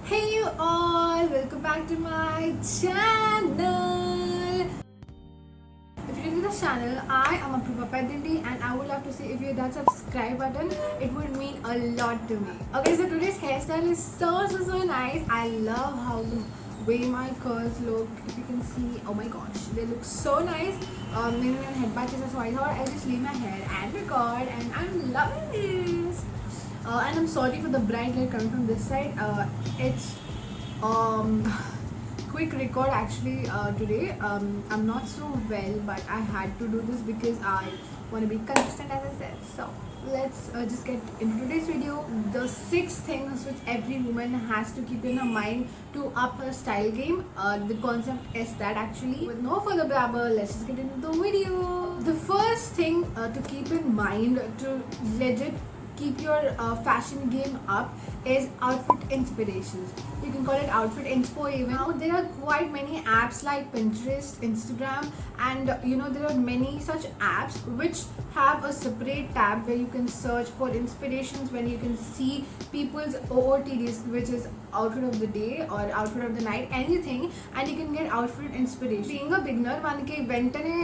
Hey you all, welcome back to my channel. If you're new to this channel, I am Apruva Pedindi and I would love to say if you hit that subscribe button, it would mean a lot to me. Okay, so today's hairstyle is so nice. I love how the way my curls look. If you can see, oh my gosh, they look so nice. Maybe my head patches, so I thought I'll just leave my hair and record, and I'm loving this. And I'm sorry for the bright light coming from this side. It's quick record actually today. I'm not so well, but I had to do this because I want to be consistent, as I said. So let's just get into today's video. The 6 things which every woman has to keep in her mind to up her style game. The concept is that actually. With no further blabber, let's just get into the video. The first thing to keep in mind to legit keep your fashion game up is outfit inspirations. You can call it outfit inspo even. Now there are quite many apps like Pinterest, Instagram, and there are many such apps which have a separate tab where you can search for inspirations, when you can see people's OOTDs, which is outfit of the day or outfit of the night, anything, and you can get outfit inspiration. Being a beginner, మనకి వెంటనే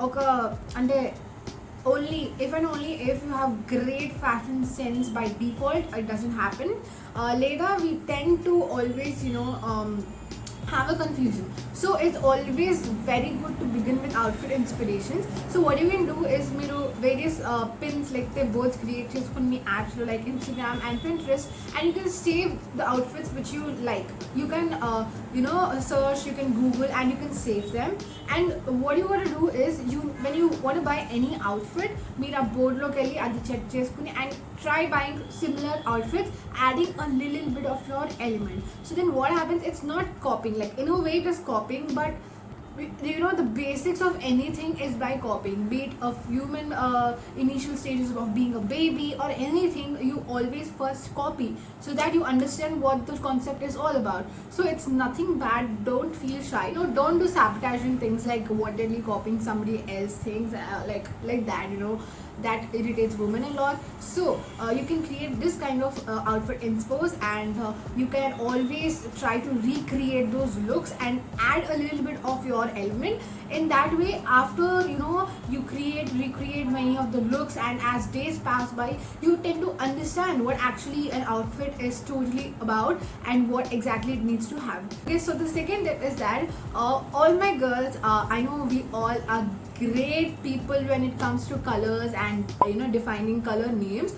ఒక అంటే only if you have great fashion sense by default, it doesn't happen. Later we tend to always have a confusion, so it's always very good to begin with outfit inspirations. So what you can do is మీరు various pins like they both create చేసుకుని apps like Instagram and Pinterest, and you can save the outfits which you like. You can search, you can Google, and you can save them. And what you want to do is, when you want to buy any outfit, మీరు ఆ బోర్డ్లోకి వెళ్ళి అది check చేసుకుని and try buying similar outfits, adding a little bit of your element. So then what happens, it's not copying, like in a way it is copying, but the basics of anything is by copying, be it of human initial stages of being a baby or anything. You always first copy so that you understand what the concept is all about. So it's nothing bad, don't feel shy. Don't do sabotaging things like wantedly copying somebody else things, like that, that irritates women a lot. So you can create this kind of outfit inspos, and you can always try to recreate those looks and add a little bit of your element. In that way, after you recreate many of the looks, and as days pass by, you tend to understand what actually an outfit is totally about and what exactly it needs to have. Okay, so the second tip is that all my girls, I know we all are great people when it comes to colors and defining color names,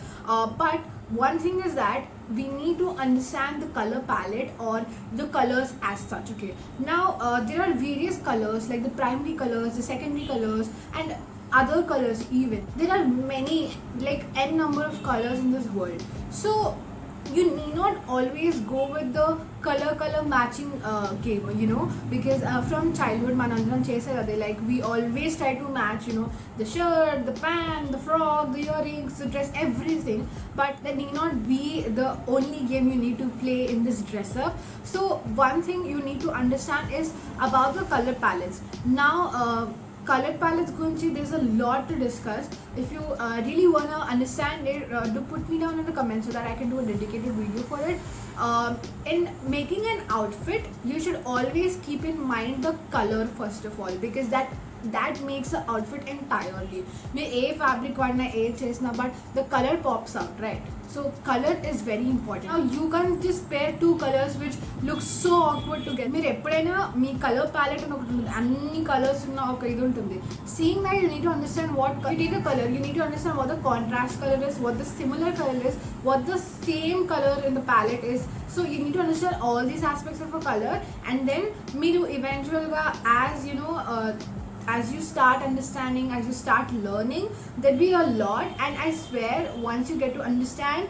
but one thing is that we need to understand the color palette or the colors as such. Okay, now there are various colors like the primary colors, the secondary colors, and other colors. Even there are many, like n number of colors in this world. So you need not always go with the color matching game, because from childhood manandram chesarade, like we always try to match the shirt, the pant, the frock, the earrings, the dress, everything. But that need not be the only game you need to play in this dress up. So one thing you need to understand is about the color palettes. Now colored palettes gunchi, there's a lot to discuss. If you really want to understand it, do put me down in the comments so that I can do a dedicated video for it. In making an outfit, you should always keep in mind the color first of all, because that makes the outfit entirely. May a fabric varna a chesna, but the color pops out, right? So color is very important. Now you can't just pair two colors which look so awkward together. మీరు ఎప్పుడైనా మీ colour palette అని ఒకటి ఉంటుంది, అన్ని colours ఉన్న ఒక ఇది ఉంటుంది. Seeing that, you need to understand what you take a color, you need to understand what the contrast color is, what the similar color is, what the same color in the palette is. So you need to understand all these aspects of a color, and then మీరు eventually as you start understanding, as you start learning, there'll be a lot. And I swear, once you get to understand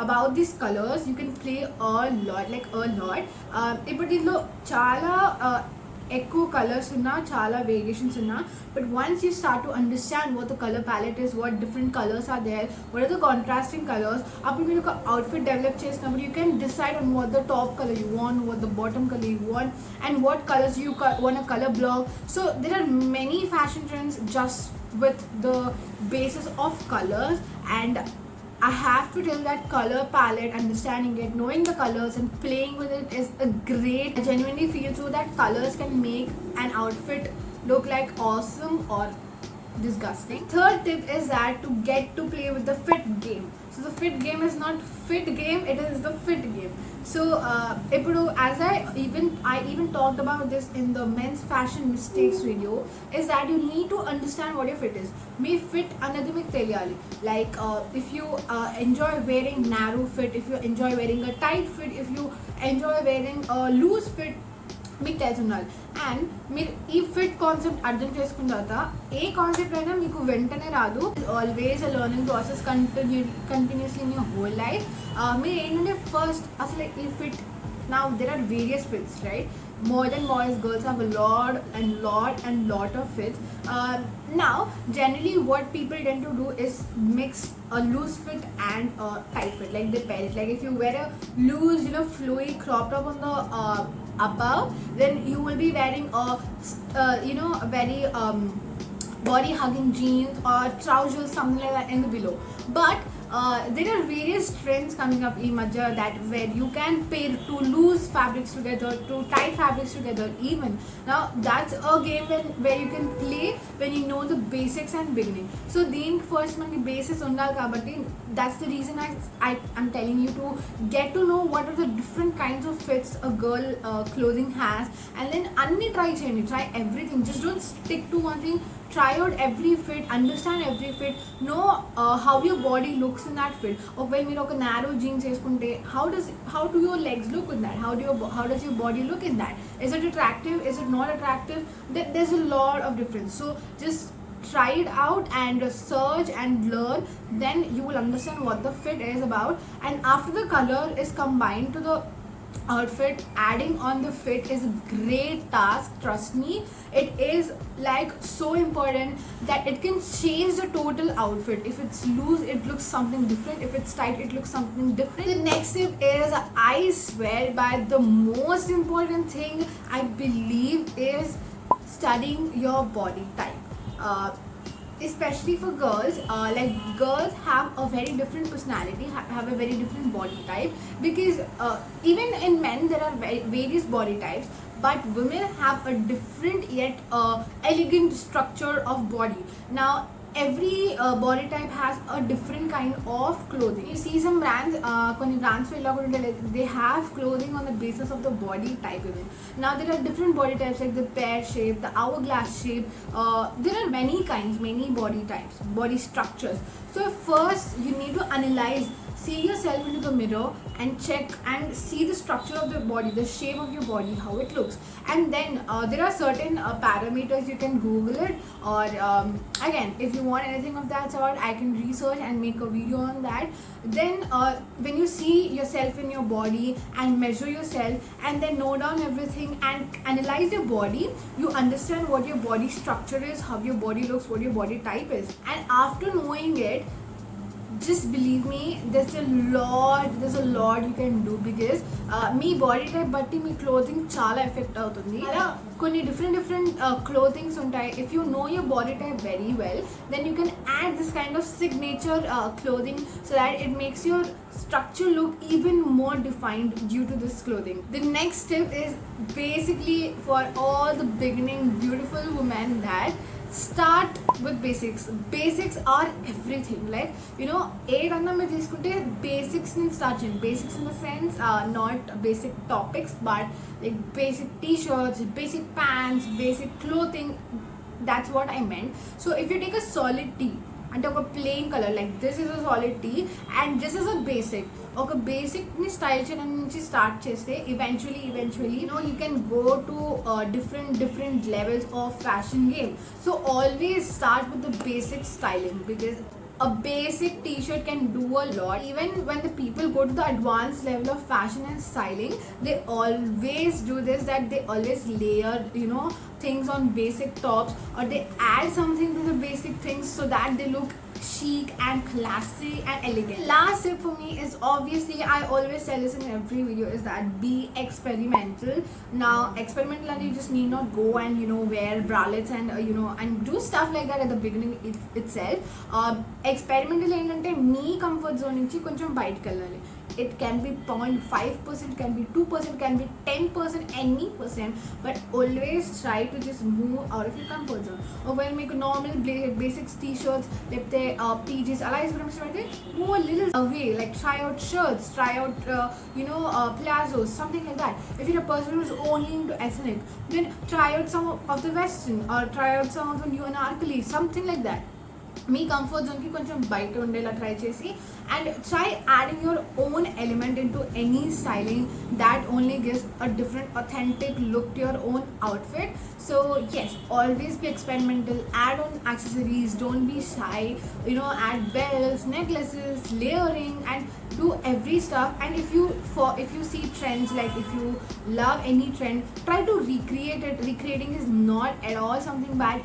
about these colors, you can play a lot. ఇప్పుడు దీంట్లో చాలా ఎక్కువ colours ఉన్నా, చాలా variations ఉన్నా, but once you start to understand what the colour palette is, what different colours are there, what are the contrasting colours, అప్పుడు మీరు ఒక అవుట్ఫిట్ డెవలప్ చేసినప్పుడు you can decide on what the top colour you want, what the bottom colour you want, and what colours you want a colour block. So there are many fashion trends just with the basis of colors, and I have to tell that color palette, understanding it, knowing the colors and playing with it is a great. I genuinely feel so that colors can make an outfit look like awesome or disgusting. Third tip is that to get to play with the fit game. So the fit game is not fit game, it is the fit game. So ఇప్పుడు as I even talked about this in the men's fashion mistakes video, is that you need to understand what your fit is. Me fit అనేది మీకు తెలియాలి. Like if you enjoy wearing narrow fit, if you enjoy wearing a tight fit, if you enjoy wearing a loose fit, మీకు తెలిసి ఉండాలి. And మీరు ఈ fit concept అర్థం చేసుకున్న తర్వాత ఏ కాన్సెప్ట్ అయినా మీకు వెంటనే రాదు. Always a learning process continuously in your whole life. మీరు ఏంటంటే ఫస్ట్ అసలు ఈ fit, now there are various fits, right? More than boys, girls have a lot of fits. Now generally what people tend to do is mix a loose fit and a tight fit, like they pair it. Like if you wear a loose, flowy crop top on the above, then you will be wearing a very body hugging jeans or trousers, something like that in the below. But there are various trends coming up in Madhya that where you can pair two loose fabrics together, two tight fabrics together even. Now that's a game where you can play when you know the basics and beginning. So then first manki basics undal kabatti, that's the reason I'm telling you to get to know what are the different kinds of fits a girl clothing has, and then anni try cheyandi, try everything. Just don't stick to one thing. Try out every fit, understand every fit, know how your body looks in that fit. Okvel meer oka narrow jeans eskunte, how do your legs look in that? How does your body look in that? Is it attractive? Is it not attractive? There's a lot of difference. So just try it out and search and learn, then you will understand what the fit is about. And after the color is combined to the outfit, adding on the fit is a great task. Trust me, it is like so important that it can change the total outfit. If it's loose, it looks something different. If it's tight, it looks something different. The next tip is, I swear by, the most important thing I believe is studying your body type. Especially for girls, like girls have a very different personality, have a very different body type, because even in men there are various body types, but women have a different yet elegant structure of body. Now every body type has a different kind of clothing. You see some brands, కొన్ని brands they have clothing on the basis of the body type even. Now there are different body types like the pear shape, the hourglass shape. There are many kinds, many body types, body structures. So first you need to analyze, see yourself into the mirror and check and see the structure of the body, the shape of your body, how it looks. And then there are certain parameters, you can Google it, or again if you want anything of that sort, I can research and make a video on that. Then when you see yourself in your body and measure yourself and then note down everything and analyze your body, you understand what your body structure is, how your body looks, what your body type is. And after knowing it, just believe me, there's a lot you can do, because మీ body type బట్టి మీ clothing చాలా effect అవుతుంది. అలా కొన్ని different clothings ఉంటాయి. If you know your body type very well, then you can add this kind of signature clothing so that it makes your structure look even more defined due to this clothing. The next tip is basically for all the beginning beautiful women, that start with basics. Basics are everything. Like ఏ రన్నా మీరు తీసుకుంటే basics ని start చేయండి. Basics in the sense not basic topics, but like basic t-shirts, basic pants, basic clothing. That's what I meant. So if you take a solid tee అంటే ఒక plain colour, like this is a solid tee and this is a basic, ఒక బేసిక్ని style చేయడం నుంచి start చేస్తే eventually you can go to different levels of fashion game. So always start with the basic styling, because a basic t-shirt can do a lot. Even when the people go to the advanced level of fashion and styling, they always do this, that they always layer things on basic tops, or they add something to the basic things so that they look chic and classy and elegant. Last tip for me is, obviously I always tell this in every video, is that be experimental. Now experimental, and you just need not go and wear bralettes and and do stuff like that at the beginning itself. Experimental ఏంటంటే మీ comfort zone నుంచి కొంచెం బయటకు వెళ్ళాలి. It can be 0.5%, can be 2%, can be 10%, any percent, but always try to just move out of your comfort zone. Or when make normal basics t-shirts, లేకపోతే PGs అలా వేసుకుంటే move a little away, like try out shirts, try out plazos, something like that. If you're a person who's only into ethnic, then try out some of the western, or try out some of the new anarkali, something like that. మీ comfort జోన్కి కొంచెం బయట ఉండేలా try చేసి, and try adding your own element into any styling that only gives a different authentic look to your own outfit. So yes, always be experimental, add on accessories, don't be shy, add belts, necklaces, layering, and do every stuff. And if you see trends, like if you love any trend, try to recreate it. Recreating is not at all something bad.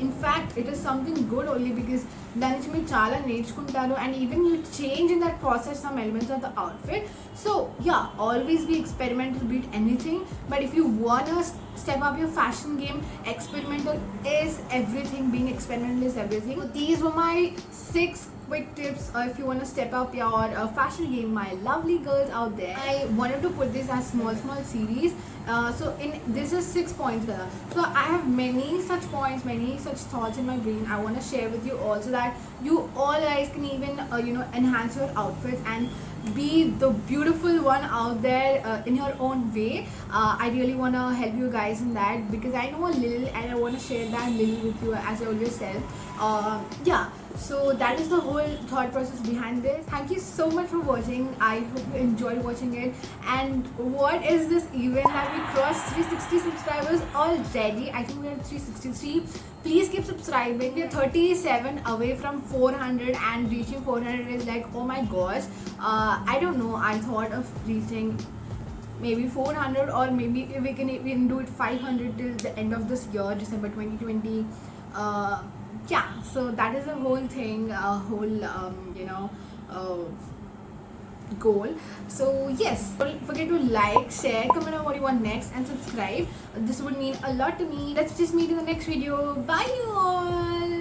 In fact, it is something good only, because దాని నుంచి మీరు చాలా నేర్చుకుంటారు, and even you change in that process some elements of the outfit. So yeah, always be experimental, beat anything. But if you wanna step up your fashion game, experimental is everything. Being experimental is everything. So these were my 6 quick tips if you want to step up your fashion game, my lovely girls out there. I wanted to put this as small series. So this is 6 points. So I have many such points, many such thoughts in my brain I want to share with you all, so that you all guys can even enhance your outfits and be the beautiful one out there in your own way. I really want to help you guys in that, because I know a little and I want to share that little with you, as I always tell. Yeah, so that is the whole thought process behind this. Thank you so much for watching. I hope you enjoyed watching it. And what is this event? Have we crossed 360 subscribers already? I think we're at 363. Please keep subscribing. We're 37 away from 400, and reaching 400 is like, oh my gosh. I don't know, I thought of reaching maybe 400, or maybe we can even do it 500 till the end of this year, December 2020. Yeah, so that is the whole thing, goal. So yes, don't forget to like, share, comment on what you want next, and subscribe. This would mean a lot to me. Let's just meet in the next video. Bye you all.